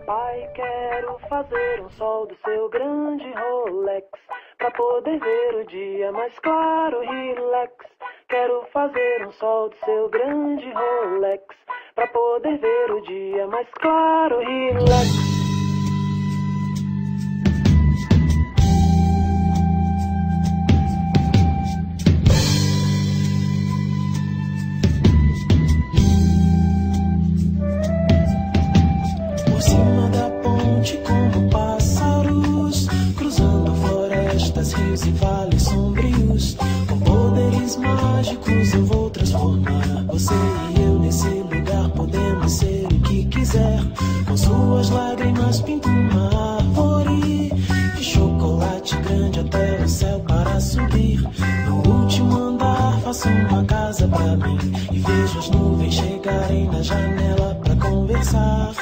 papai, quero fazer um sol do seu grande Rolex, pra poder ver o dia mais claro, relax. Quero fazer um sol do seu grande Rolex, pra poder ver o dia mais claro, relax. Como pássaros, cruzando florestas, rios e vales sombrios, com poderes mágicos eu vou transformar você e eu nesse lugar. Podemos ser o que quiser, com suas lágrimas pinto uma árvore de chocolate grande até o céu para subir. No último andar faço uma casa pra mim e vejo as nuvens chegarem na janela pra conversar.